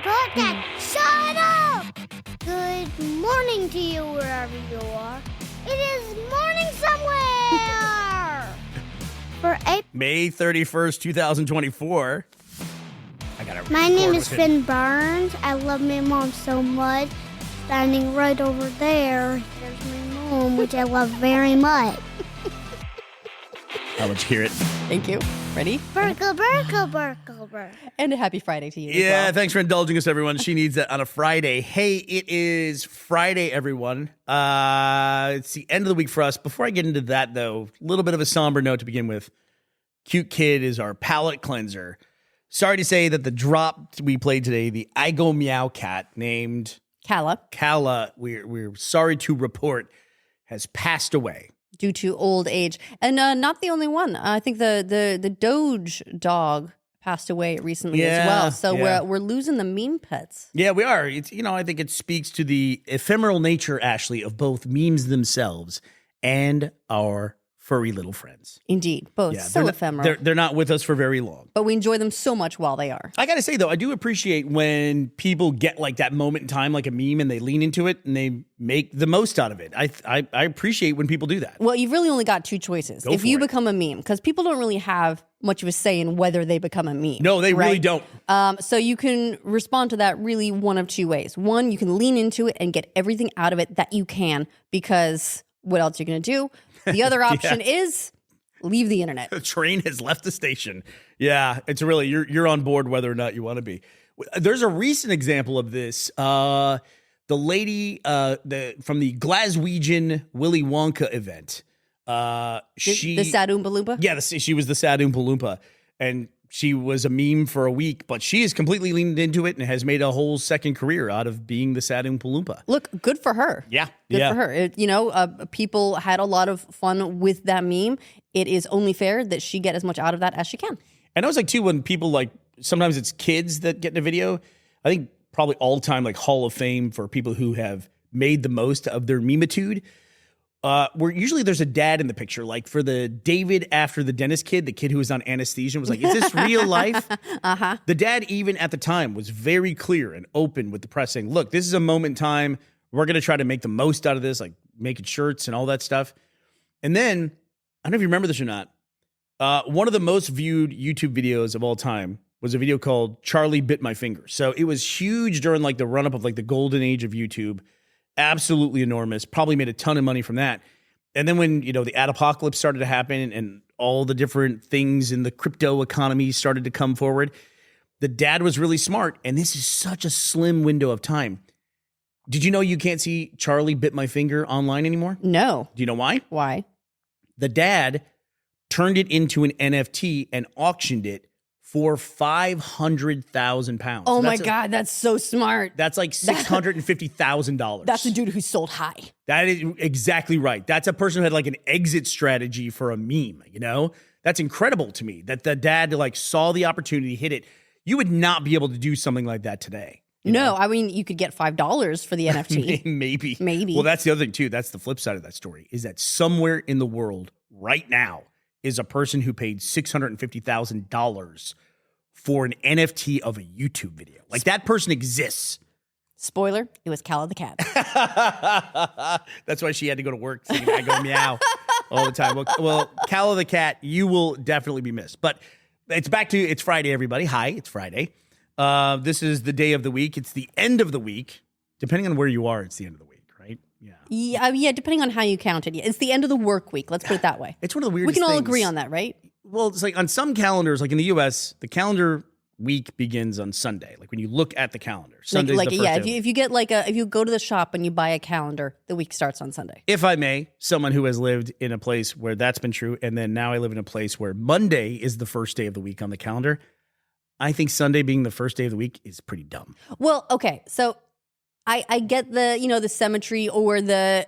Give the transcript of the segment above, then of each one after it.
Podcast. Shut up! Good morning to you wherever you are. It is morning somewhere. For May 31st, 2024. My name is Finn Burns. I love my mom so much. Standing right over there, there's my mom, which I love very much. I'll let you hear it. Thank you. Ready? Burkle, burkle, burkle, burkle. And a happy Friday to you. Yeah, as well. thanks for indulging us, everyone. She needs that on a Friday. Hey, it is Friday, everyone. It's the end of the week for us. Before I get into that, though, a little bit of a somber note to begin with. Cute Kid is our palate cleanser. Sorry to say that the drop we played today, the I Go Meow cat named Kala, we're sorry to report, has passed away. due to old age. And not the only one. I think the Doge dog passed away recently as well. So we're losing the meme pets. Yeah, we are. It's, I think it speaks to the ephemeral nature, Ashley, of both memes themselves and our furry little friends. Indeed. Both so ephemeral. They're not with us for very long. But we enjoy them so much while they are. I got to say, though, I do appreciate when people get like that moment in time, like a meme, and they lean into it and they make the most out of it. I appreciate when people do that. Well, you've really only got two choices. If you become a meme, because people don't really have much of a say in whether they become a meme. No, they really don't. So you can respond to that really one of two ways. One, you can lean into it and get everything out of it that you can, because what else are you going to do? The other option is leave the internet. The train has left the station. Yeah, it's really, you're on board whether or not you want to be. There's a recent example of this. The lady from the Glaswegian Willy Wonka event. The Sad Oompa Loompa? Yeah, she was the Sad Oompa Loompa. And she was a meme for a week, but she has completely leaned into it and has made a whole second career out of being the Sad Oompa Loompa. Look, good for her. Yeah. Good for her. People had a lot of fun with that meme. It is only fair that she get as much out of that as she can. And I was like, too, when people sometimes it's kids that get in a video. I think probably all time, Hall of Fame for people who have made the most of their memitude. Where usually there's a dad in the picture, like for the David after the dentist kid, the kid who was on anesthesia was like, is this real life? Uh-huh. The dad, even at the time, was very clear and open with the press saying, look, this is a moment in time. We're going to try to make the most out of this, like making shirts and all that stuff. And then, I don't know if you remember this or not, one of the most viewed YouTube videos of all time was a video called Charlie Bit My Finger. So it was huge during the run-up of the golden age of YouTube. Absolutely enormous. Probably made a ton of money from that. And then when, the ad apocalypse started to happen and all the different things in the crypto economy started to come forward, the dad was really smart. And this is such a slim window of time. Did you know you can't see Charlie Bit My Finger online anymore? No. Do you know why? Why? The dad turned it into an NFT and auctioned it for £500,000. Oh my God, that's so smart. That's like $650,000. That's a dude who sold high. That is exactly right. That's a person who had an exit strategy for a meme, That's incredible to me that the dad saw the opportunity, hit it. You would not be able to do something like that today. No, I mean, you could get $5 for the NFT. Maybe. Maybe. Well, that's the other thing too. That's the flip side of that story, is that somewhere in the world right now is a person who paid $650,000 for an NFT of a YouTube video. That person exists. Spoiler, it was Kala the cat. That's why she had to go to work singing I Go Meow all the time. Well, Kala the cat, you will definitely be missed. But it's Friday, everybody. Hi, it's Friday. This is the day of the week. It's the end of the week. Depending on where you are, it's the end of the week. Right? Yeah, depending on how you count it. It's the end of the work week. Let's put it that way. It's one of the weirdest things. We can all things. agree on that, right? Well, it's on some calendars, in the U.S., the calendar week begins on Sunday. When you look at the calendar, Sunday's the first day. If you get if you go to the shop and you buy a calendar, the week starts on Sunday. If I may, someone who has lived in a place where that's been true, and then now I live in a place where Monday is the first day of the week on the calendar, I think Sunday being the first day of the week is pretty dumb. Well, okay, so I get the symmetry or the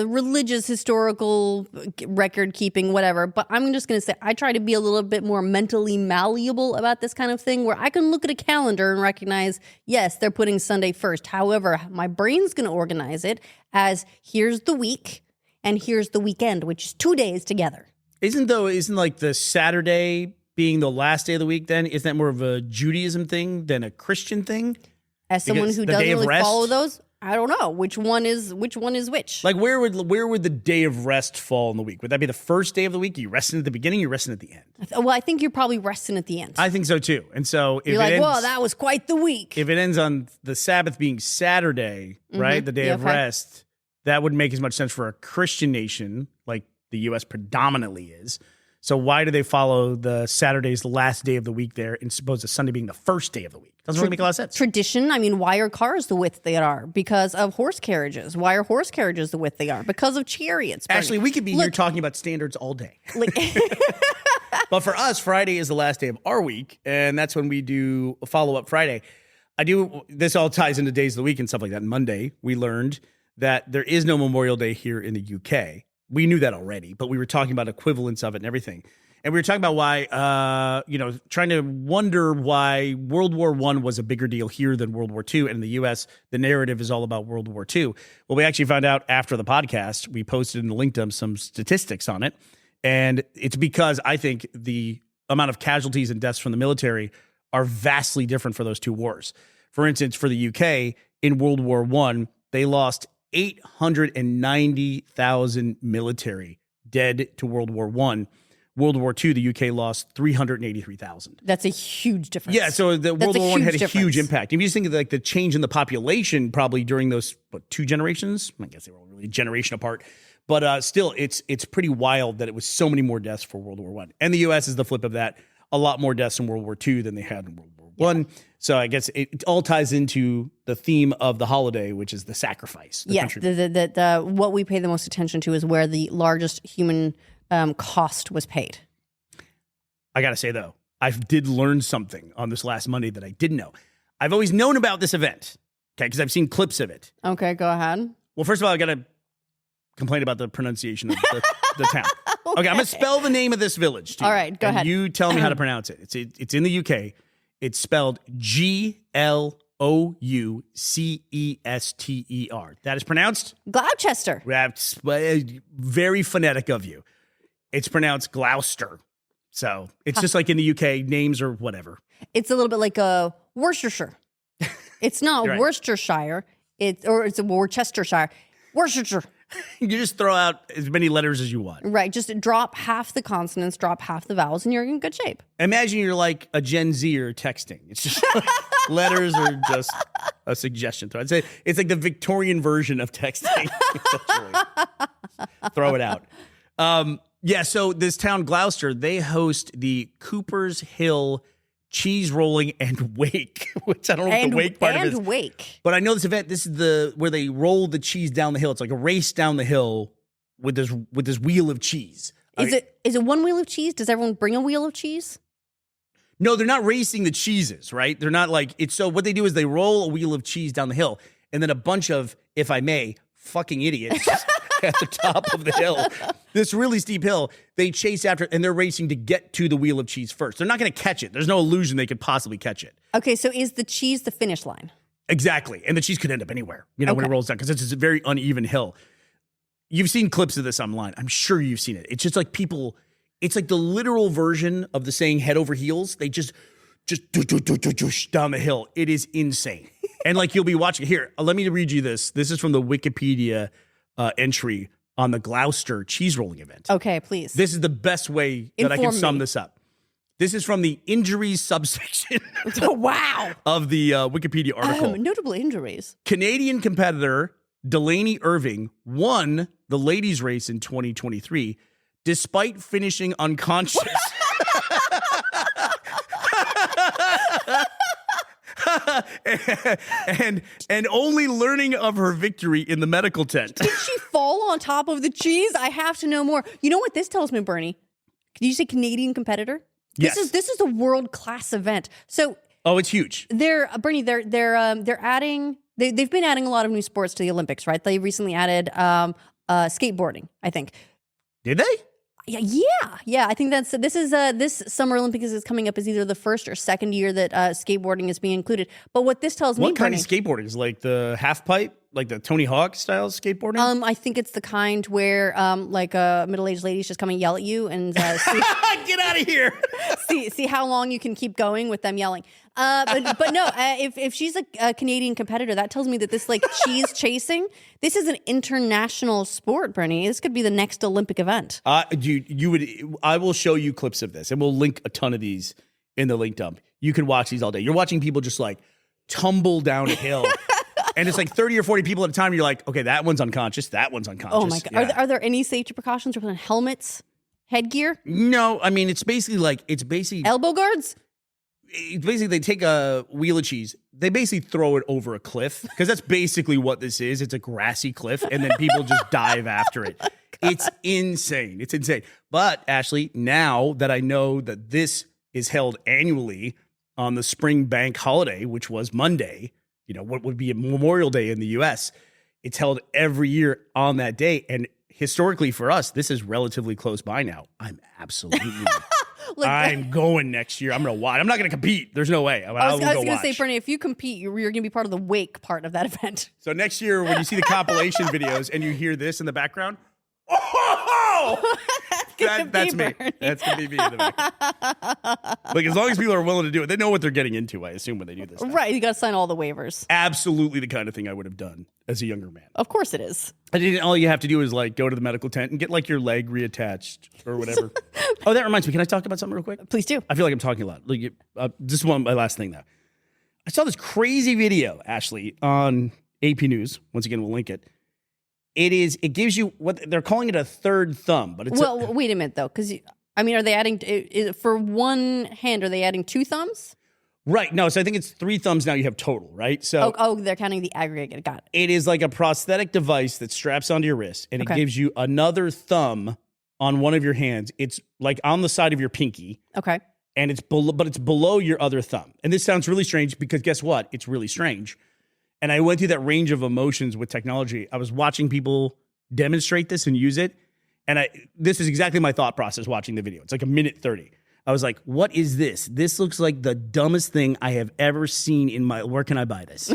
religious historical record keeping, whatever. But I'm just going to say I try to be a little bit more mentally malleable about this kind of thing, where I can look at a calendar and recognize, yes, they're putting Sunday first. However, my brain's going to organize it as here's the week and here's the weekend, which is 2 days together. Isn't the Saturday being the last day of the week? Then isn't that more of a Judaism thing than a Christian thing? As someone Because who the doesn't day of really rest- follow those, I don't know which one is which. Like where would the day of rest fall in the week? Would that be the first day of the week? Are you resting at the beginning? You're resting at the end. Well, I think you're probably resting at the end. I think so too. And so if You're it like, ends, well, that was quite the week. if it ends on the Sabbath being Saturday, right, the day Yeah, of okay. rest, that wouldn't make as much sense for a Christian nation like the U.S. predominantly is. So why do they follow the Saturday's the last day of the week there and suppose the Sunday being the first day of the week? Doesn't really make a lot of sense. Tradition. I mean, why are cars the width they are? Because of horse carriages. Why are horse carriages the width they are? Because of chariots. Bernie. Actually, we could be here talking about standards all day. But for us, Friday is the last day of our week, and that's when we do a follow-up Friday. This all ties into days of the week and stuff like that. Monday, we learned that there is no Memorial Day here in the UK. We knew that already, but we were talking about equivalence of it and everything. And we were talking about why, trying to wonder why World War I was a bigger deal here than World War II. And in the U.S., the narrative is all about World War II. Well, we actually found out after the podcast, we posted in the link dump some statistics on it. And it's because I think the amount of casualties and deaths from the military are vastly different for those two wars. For instance, for the UK, in World War I, they lost 890,000 military dead to World War I. World War II, the UK lost 383,000. That's a huge difference. Yeah, so the World War I had a huge difference. impact. If you just think of like the change in the population, probably during those two generations, I guess they were really a generation apart, but still, it's pretty wild that it was so many more deaths for World War I. And the U.S. is the flip of that, a lot more deaths in World War II than they had in World War I. So I guess it all ties into the theme of the holiday, which is the sacrifice. Yes, what we pay the most attention to is where the largest human cost was paid. I got to say, though, I did learn something on this last Monday that I didn't know. I've always known about this event, okay, because I've seen clips of it. Okay, go ahead. Well, first of all, I got to complain about the pronunciation of the town. Okay, I'm going to spell the name of this village, too. All right, go ahead. You tell me how to pronounce it. It's in the UK. It's spelled Gloucester. That is pronounced? Gloucester. That's very phonetic of you. It's pronounced Gloucester. So it's just like in the UK, names or whatever. It's a little bit like a Worcestershire. It's not Right. Worcestershire. It's a Worcestershire. Worcestershire. You just throw out as many letters as you want. Right. Just drop half the consonants, drop half the vowels, and you're in good shape. Imagine you're like a Gen Zer texting. It's just like letters are just a suggestion. I'd say it's like the Victorian version of texting. Throw it out. Yeah, so this town, Gloucester, they host the Cooper's Hill Cheese Rolling and Wake, which I don't know what the wake part of it is. And wake. But I know this event, this is where they roll the cheese down the hill. It's like a race down the hill with this wheel of cheese. Is it one wheel of cheese? Does everyone bring a wheel of cheese? No, they're not racing the cheeses, right? They're not like it's. So what they do is they roll a wheel of cheese down the hill, and then a bunch of, if I may, fucking idiots at the top of the hill, this really steep hill, they chase after it, and they're racing to get to the wheel of cheese first. They're not going to catch it. There's no illusion they could possibly catch it. Okay, so is the cheese the finish line? Exactly, and the cheese could end up anywhere, when it rolls down, because it's a very uneven hill. You've seen clips of this online. I'm sure you've seen it. It's just like people. It's like the literal version of the saying "head over heels." They just down the hill. It is insane. And like you'll be watching here. Let me read you this. This is from the Wikipedia entry on the Gloucester cheese rolling event. Okay, please. This is the best way that I can sum this up. This is from the injuries subsection. Wow. Of the Wikipedia article. Notable injuries. Canadian competitor Delaney Irving won the ladies' race in 2023 despite finishing unconscious. and only learning of her victory in the medical tent. Did she fall on top of the cheese? I have to know more. You know what this tells me, Bernie? Did you say Canadian competitor? Yes. This is a world-class event. So it's huge. They're adding. They've been adding a lot of new sports to the Olympics, right? They recently added skateboarding, I think. Did they? Yeah. I think this Summer Olympics is coming up as either the first or second year that skateboarding is being included. But what this tells me, what kind Bernie, of skateboarding is like the half pipe? like the Tony Hawk style skateboarding? I think it's the kind where like a middle-aged lady's just come and yell at you and see, Get out of here. see how long you can keep going with them yelling. But no, if she's a Canadian competitor, that tells me that this like cheese chasing, this is an international sport, Bernie. This could be the next Olympic event. I will show you clips of this, and we'll link a ton of these in the link dump. You can watch these all day. You're watching people just like tumble down a hill. And it's like 30 or 40 people at a time. And you're like, okay, that one's unconscious. That one's unconscious. Oh my God. Yeah. Are there any safety precautions? We're putting helmets, headgear? No, I mean, it's basically Elbow guards? they take a wheel of cheese. They basically throw it over a cliff because that's basically what this is. It's a grassy cliff, and then people just dive after it. It's insane. It's insane. But Ashley, now that I know that this is held annually on the spring bank holiday, which was Monday, what would be a Memorial Day in the U.S., it's held every year on that day. And historically for us, this is relatively close by now. I'm absolutely... I'm going next year. I'm going to watch. I'm not going to compete. There's no way. I was going to say, Bernie, if you compete, you're going to be part of the wake part of that event. So next year, when you see the compilation videos and you hear this in the background, oh! That's me. That's going to be me in the back. Like, as long as people are willing to do it, they know what they're getting into, I assume, when they do this stuff. Right. You got to sign all the waivers. Absolutely the kind of thing I would have done as a younger man. Of course it is. All you have to do is like go to the medical tent and get like your leg reattached or whatever. Oh, that reminds me. Can I talk about something real quick? Please do. I feel like I'm talking a lot. Like, this is my last thing though. I saw this crazy video, Ashley, on AP News. Once again, we'll link it. It gives you what they're calling it a third thumb, but it's wait a minute though, because are they adding for one hand? Are they adding two thumbs? Right. No, so I think it's 3 thumbs now you have total, right? So they're counting the aggregate. Got it. It is like a prosthetic device that straps onto your wrist, and it gives you another thumb on one of your hands. It's like on the side of your pinky. Okay. And it's below your other thumb. And this sounds really strange because guess what? It's really strange. And I went through that range of emotions with technology. I was watching people demonstrate this and use it. And this is exactly my thought process watching the video. It's like 1:30. I was like, what is this? This looks like the dumbest thing I have ever seen in where can I buy this?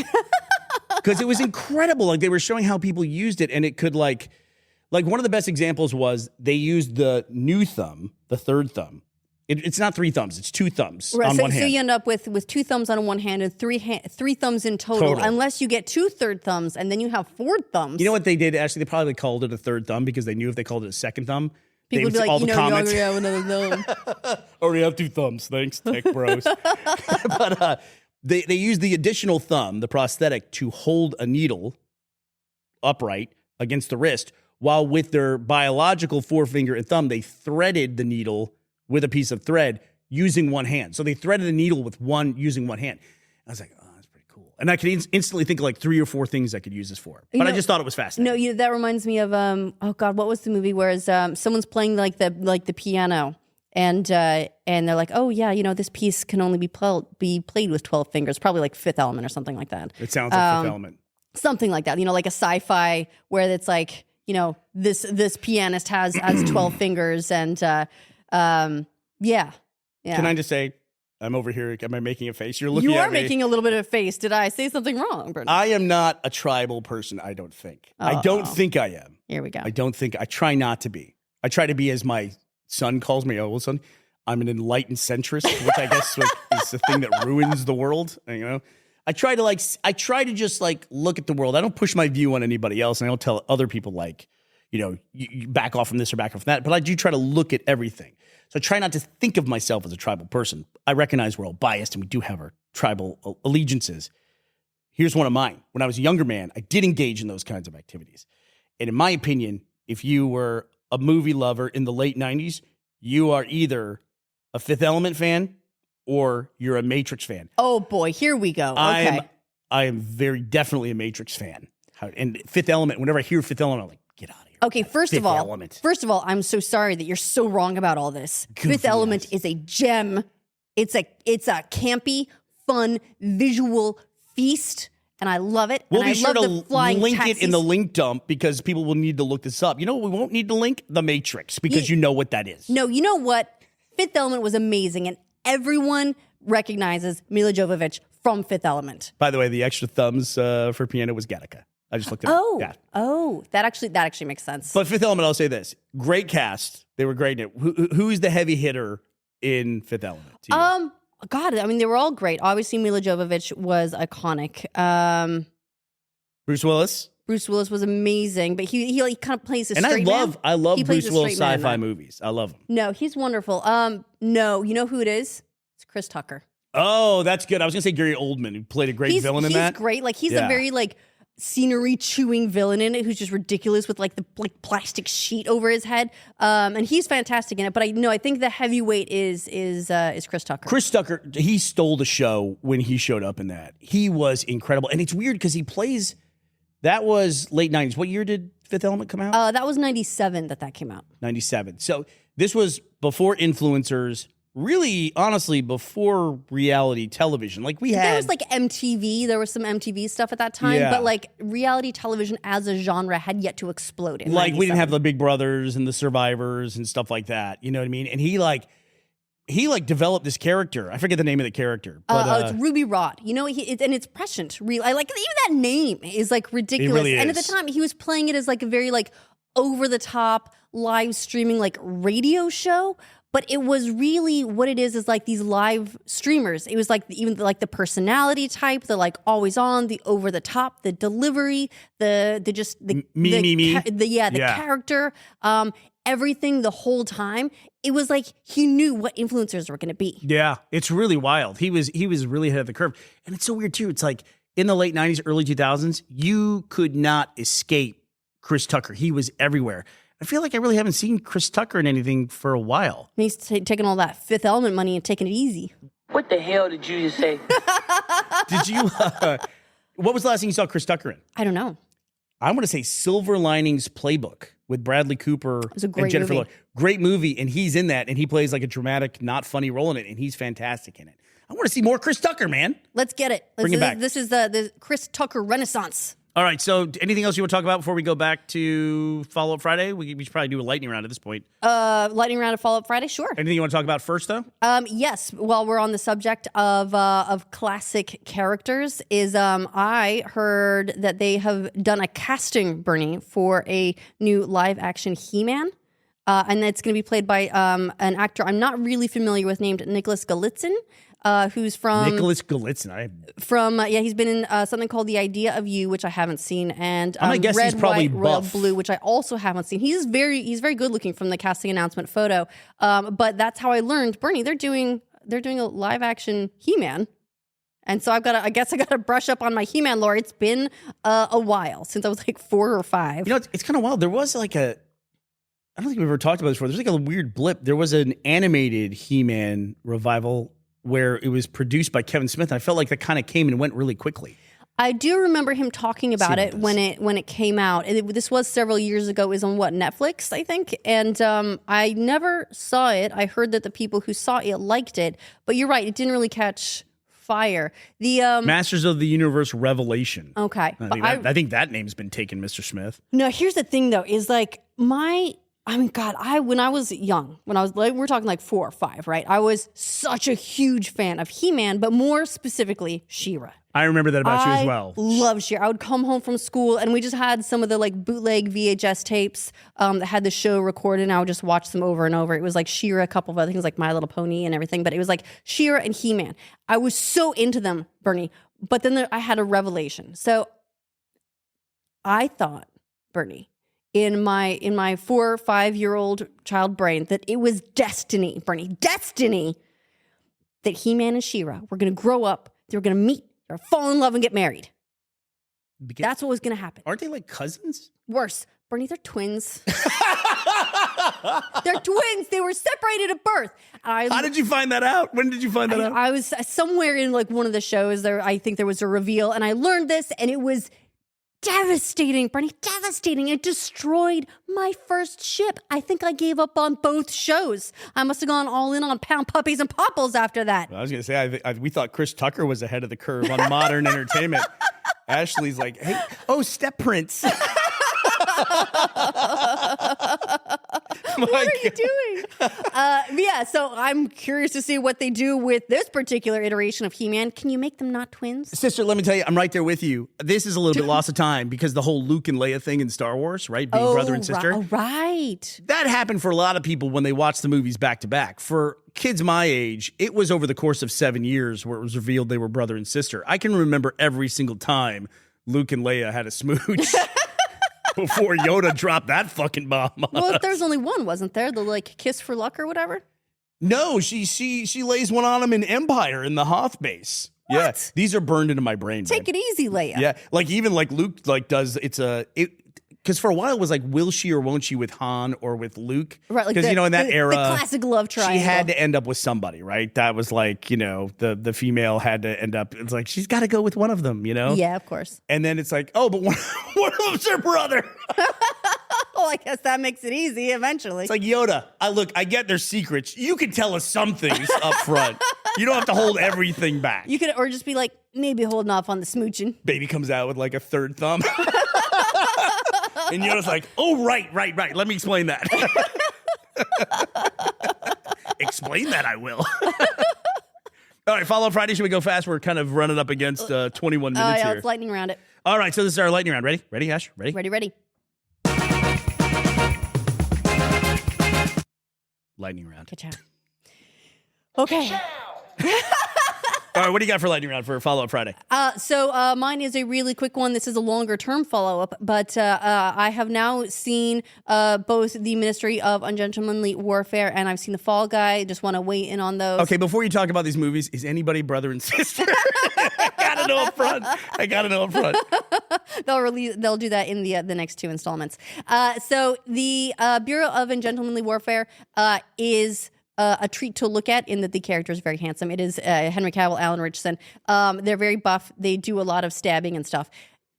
Because it was incredible. Like they were showing how people used it, and it could like one of the best examples was they used the new thumb, the third thumb. It's not 3 thumbs; it's 2 thumbs on one hand. So you end up with 2 thumbs on one hand and 3 thumbs in total, unless you get 2 third thumbs, and then you have 4 thumbs. You know what they did? Actually, they probably called it a third thumb because they knew if they called it a second thumb, people would be like, all the comments. You already have another thumb. Already have 2 thumbs. Thanks, tech bros. But they used the additional thumb, the prosthetic, to hold a needle upright against the wrist, while with their biological forefinger and thumb, they threaded the needle with a piece of thread using one hand. So they threaded the needle using one hand. I was like, oh, that's pretty cool. And I could instantly think of like 3 or 4 things I could use this for. But I just thought it was fascinating. No, that reminds me of oh God, what was the movie where someone's playing like the piano and they're like, oh yeah, this piece can only be played with 12 fingers, probably like Fifth Element or something like that. It sounds like Fifth Element. Something like that. Like a sci-fi where it's like, this pianist has 12 fingers and yeah. Can I just say, I'm over here. Am I making a face? You're looking at me. You are making a little bit of a face. Did I say something wrong, Bernie? I am not a tribal person, I don't think. I don't think I am. Here we go. I try not to be. I try to be, as my son calls me, old son, I'm an enlightened centrist, which I guess is the thing that ruins the world. I try to just look at the world. I don't push my view on anybody else, and I don't tell other people you back off from this or back off from that. But I do try to look at everything. So I try not to think of myself as a tribal person. I recognize we're all biased and we do have our tribal allegiances. Here's one of mine. When I was a younger man, I did engage in those kinds of activities. And in my opinion, if you were a movie lover in the late 90s, you are either a Fifth Element fan or you're a Matrix fan. Oh boy, here we go. Okay. I am very definitely a Matrix fan. And Fifth Element, whenever I hear Fifth Element, I'm like, get out of here. Okay, first of all, I'm so sorry that you're so wrong about all this. Fifth Element is a gem. It's a campy, fun, visual feast, and I love it. We'll and be sure to link taxis. it in the link dump because people will need to look this up. You know what we won't need to link? The Matrix, because you know what that is. No, you know what? Fifth Element was amazing, and everyone recognizes Mila Jovovich from Fifth Element. By the way, the extra thumbs for piano was Gattaca. I just looked it up. Yeah. That actually makes sense. But Fifth Element, I'll say this: great cast. They were great in it. Who's the heavy hitter in Fifth Element? To you? God, I mean, they were all great. Obviously, Mila Jovovich was iconic. Bruce Willis. Bruce Willis was amazing, but he kind of plays a straight man. And I love Bruce Willis sci-fi movies. I love him. No, he's wonderful. No, you know who it is? It's Chris Tucker. Oh, that's good. I was gonna say Gary Oldman, who played a great villain in that. He's great. Like he's a very like scenery chewing villain in it, who's just ridiculous with like the plastic sheet over his head. And he's fantastic in it. But I think the heavyweight is Chris Tucker. Chris Tucker, he stole the show when he showed up in that. He was incredible, and it's weird because he plays. That was late 90s. What year did Fifth Element come out? That was 97 that came out. 97. So this was before influencers, really, honestly, before reality television. Like there was like MTV. There was some MTV stuff at that time. Yeah. But like reality television as a genre had yet to explode in like 97. We didn't have the Big Brothers and the Survivors and stuff like that. You know what I mean? And he developed this character. I forget the name of the character. But, it's Ruby Rod. You know, and it's prescient. I like even that name is like ridiculous. It really and is. at the time, he was playing it as like a very like over the top live streaming like radio show. But it was really what it is like these live streamers. It was like even like the personality type, the like always on, the over the top, the delivery, the character, everything the whole time. It was like he knew what influencers were going to be. Yeah, it's really wild. He was really ahead of the curve. And it's so weird too. It's like in the late 90s, early 2000s, you could not escape Chris Tucker. He was everywhere. I feel like I really haven't seen Chris Tucker in anything for a while. He's taking all that Fifth Element money and taking it easy. What the hell did you just say? Did you? What was the last thing you saw Chris Tucker in? I don't know. I'm going to say Silver Linings Playbook with Bradley Cooper and Jennifer Lawrence. Great movie, and he's in that, and he plays like a dramatic, not funny role in it, and he's fantastic in it. I want to see more Chris Tucker, man. Let's get it. Bring it back. This is the Chris Tucker Renaissance. All right, so anything else you want to talk about before we go back to Follow Up Friday? We should probably do a lightning round at this point. Lightning round of Follow Up Friday? Sure. Anything you want to talk about first, though? Yes. While we're on the subject of classic characters, I heard that they have done a casting, Bernie, for a new live-action He-Man. And it's going to be played by an actor I'm not really familiar with named Nicholas Galitzin. Who's from Nicholas Galitzin? He's been in something called The Idea of You, which I haven't seen, and I'm gonna guess Red, he's probably White, Royal buff. Blue, which I also haven't seen. He's very good looking from the casting announcement photo. But that's how I learned, Bernie. They're doing a live action He-Man, and so I guess I got to brush up on my He-Man lore. It's been a while since I was like 4 or 5. You know, it's kind of wild. There was like I don't think we've ever talked about this before. There's like a weird blip. There was an animated He-Man revival where it was produced by Kevin Smith, and I felt like that kind of came and went really quickly. I do remember him talking about it when it came out. This was several years ago. It was on Netflix, I think, and I never saw it. I heard that the people who saw it liked it, but you're right, it didn't really catch fire. The Masters of the Universe Revelation. Okay, I think that name's been taken, Mr. Smith. No, here's the thing though, is like when I was young, we're talking like 4 or 5, right? I was such a huge fan of He-Man, but more specifically, She-Ra. I remember that about you as well. I love She-Ra. I would come home from school and we just had some of the like bootleg VHS tapes that had the show recorded, and I would just watch them over and over. It was like She-Ra, a couple of other things like My Little Pony and everything, but it was like She-Ra and He-Man. I was so into them, Bernie, but then I had a revelation. So I thought, Bernie, in my 4 or 5 year old child brain, that it was destiny, Bernie, destiny, that He-Man and She-Ra were going to grow up, they were going to meet, or fall in love and get married. That's what was going to happen. Aren't they like cousins? Worse, Bernie, they're twins. They're twins. They were separated at birth. How did you find that out? When did you find that out? I was somewhere in like one of the shows there. I think there was a reveal, and I learned this, and it was devastating, Bernie, devastating. It destroyed my first ship. I think I gave up on both shows. I must have gone all in on Pound Puppies and Popples after that. I was going to say, we thought Chris Tucker was ahead of the curve on modern entertainment. Ashley's like, hey, Step Prince. What are you doing? Yeah, so I'm curious to see what they do with this particular iteration of He-Man. Can you make them not twins? Sister, let me tell you, I'm right there with you. This is a little bit lost of time because the whole Luke and Leia thing in Star Wars, right? Being brother and sister. Right. That happened for a lot of people when they watched the movies back to back. For kids my age, it was over the course of 7 years where it was revealed they were brother and sister. I can remember every single time Luke and Leia had a smooch before Yoda dropped that fucking bomb on Well, us. there's only one, wasn't there? The like kiss for luck or whatever. No, she lays one on him in Empire in the Hoth base. What? Yeah, these are burned into my brain. Take it easy, Leia. Yeah, like even like Luke like does because for a while it was like will she or won't she with Han or with Luke? Right, like because in that era, the classic love triangle. she had to end up with somebody, right? That was like the female had to end up. It's like she's got to go with one of them, Yeah, of course. And then it's like, oh, but one of them's her brother. Well, I guess that makes it easy eventually. It's like Yoda. I get their secrets. You can tell us some things up front. You don't have to hold everything back. You could, or just be like, maybe holding off on the smooching. Baby comes out with like a third thumb. And Yoda's like, oh, right. Let me explain that. Explain that, I will. All right, Follow-Up Friday. Should we go fast? We're kind of running up against 21 minutes Yeah, here. let's lightning round it. All right, so this is our lightning round. Ready? Ready, Ash? Ready? Ready. Lightning round. Good job. Okay. All right, what do you got for lightning round for Follow-Up Friday? So mine is a really quick one. This is a longer term follow-up, but I have now seen both the Ministry of Ungentlemanly Warfare and I've seen The Fall Guy. Just want to weigh in on those. Okay, before you talk about these movies, is anybody brother and sister? I gotta know up front. They'll do that in the next two installments. So the Bureau of Ungentlemanly Warfare is a treat to look at in that the character is very handsome. It is Henry Cavill, Alan Richardson. They're very buff. They do a lot of stabbing and stuff.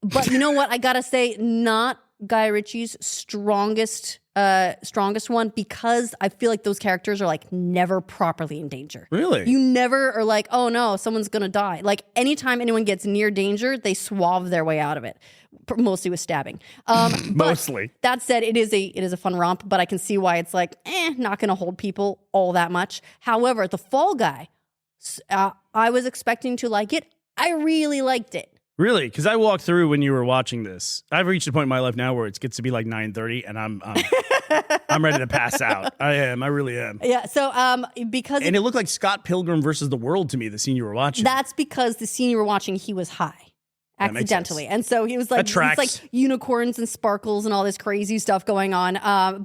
But you know what? I gotta say, not Guy Ritchie's strongest one, because I feel like those characters are like never properly in danger. Really? You never are like, oh no, someone's gonna die. Like anytime anyone gets near danger, they suave their way out of it. Mostly with stabbing. Mostly. That said, it is a fun romp, but I can see why it's like, not gonna hold people all that much. However, The Fall Guy, I was expecting to like it. I really liked it. Really? Because I walked through when you were watching this. I've reached a point in my life now where it gets to be like 9:30 and I'm ready to pass out. I really am. Yeah, so because it looked like Scott Pilgrim versus the World to me, the scene you were watching. That's because the scene you were watching, he was high. Accidentally. And so he was like, it's like unicorns and sparkles and all this crazy stuff going on.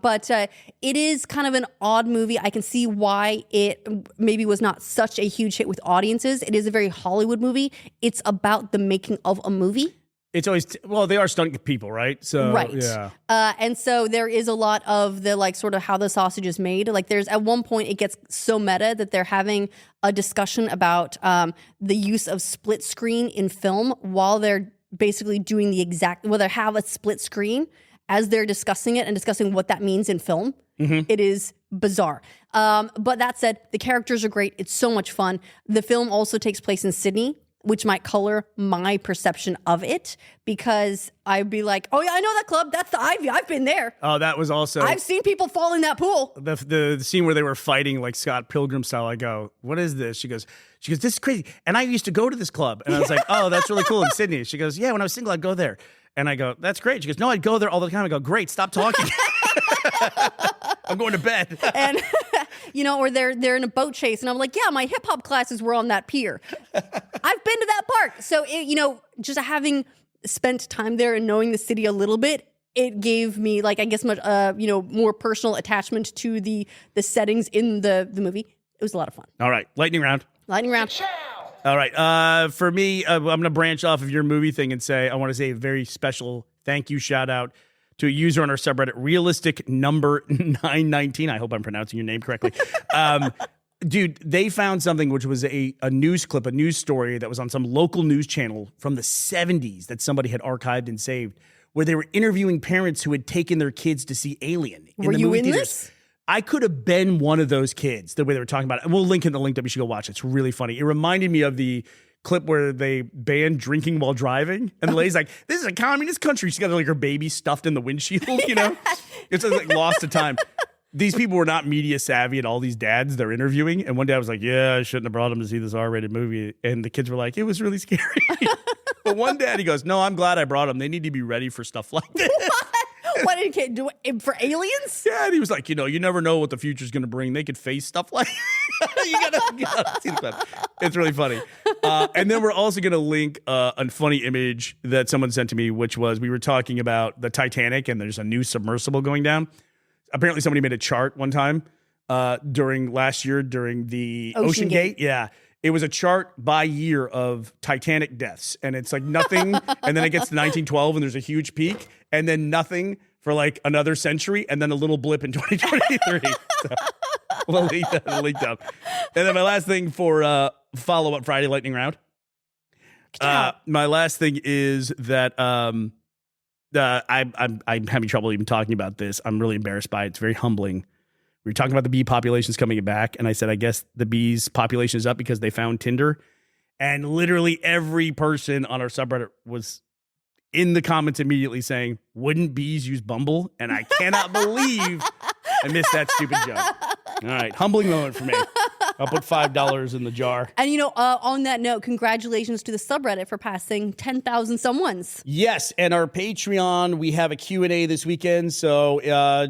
But it is kind of an odd movie. I can see why it maybe was not such a huge hit with audiences. It is a very Hollywood movie. It's about the making of a movie. It's always, they are stunt people, right? So, right. Yeah. And so there is a lot of the like sort of how the sausage is made. Like there's at one point it gets so meta that they're having a discussion about the use of split screen in film while they're basically doing they have a split screen as they're discussing it and discussing what that means in film. Mm-hmm. It is bizarre. But that said, the characters are great. It's so much fun. The film also takes place in Sydney, which might color my perception of it, because I'd be like, oh yeah, I know that club. That's the Ivy. I've been there. Oh, that was also... I've seen people fall in that pool. The scene where they were fighting like Scott Pilgrim style, I go, what is this? She goes, this is crazy. And I used to go to this club. And I was like, oh, that's really cool in Sydney. She goes, yeah, when I was single, I'd go there. And I go, that's great. She goes, no, I'd go there all the time. I go, great, stop talking. I'm going to bed. And, or they're in a boat chase. And I'm like, yeah, my hip hop classes were on that pier. I've been to that park. So, just having spent time there and knowing the city a little bit, it gave me like, I guess, much, more personal attachment to the settings in the movie. It was a lot of fun. All right. Lightning round. All right. For me, I'm going to branch off of your movie thing and say, I want to say a very special thank you shout out to a user on our subreddit, realistic number 919. I hope I'm pronouncing your name correctly. Dude, they found something which was a news clip, a news story that was on some local news channel from the 70s that somebody had archived and saved, where they were interviewing parents who had taken their kids to see Alien in the movie theaters. This? I could have been one of those kids, the way they were talking about it. And we'll link in the link that we should go watch. It's really funny. It reminded me of the clip where they banned drinking while driving. And the lady's like, this is a communist country. She's got like her baby stuffed in the windshield, It's like lost to time. these people were not media savvy, and all these dads they're interviewing. And one dad was like, "Yeah, I shouldn't have brought him to see this R-rated movie." And the kids were like, "It was really scary." But one dad, he goes, "No, I'm glad I brought them. They need to be ready for stuff like this." What did he do for aliens? Yeah, and he was like, you never know what the future's going to bring. They could face stuff like you gotta see the clip. It's really funny. And then we're also going to link a funny image that someone sent to me, which was we were talking about the Titanic, and there's a new submersible going down. Apparently, somebody made a chart one time during last year during the Ocean Gate. Yeah. It was a chart by year of Titanic deaths, and it's like nothing, and then it gets to 1912, and there's a huge peak, and then nothing for like another century, and then a little blip in 2023. So we'll link down. And then my last thing for follow-up Friday Lightning Round. My last thing is that I'm having trouble even talking about this. I'm really embarrassed by it. It's very humbling. We were talking about the bee populations coming back, and I said, I guess the bees population is up because they found Tinder. And literally every person on our subreddit was in the comments immediately saying, wouldn't bees use Bumble? And I cannot believe I missed that stupid joke. All right, humbling moment for me. I'll put $5 in the jar. And, on that note, congratulations to the subreddit for passing 10,000 someones. Yes, and our Patreon, we have a Q&A this weekend, so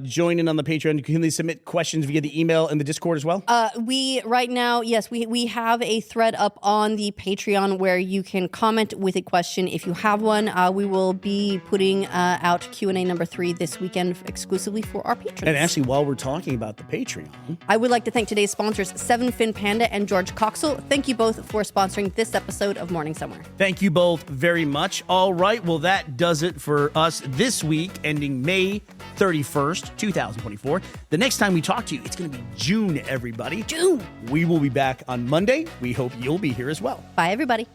join in on the Patreon. You can submit questions via the email and the Discord as well? We have a thread up on the Patreon where you can comment with a question if you have one. We will be putting out Q&A number 3 this weekend exclusively for our patrons. And actually, while we're talking about the Patreon, I would like to thank today's sponsors, Seven Fin Panda and George Coxell. Thank you both for sponsoring this episode of Morning Somewhere. Thank you both very much. All right, well, that does it for us this week, ending May 31st, 2024. The next time we talk to you, it's going to be June, everybody. June! We will be back on Monday. We hope you'll be here as well. Bye, everybody.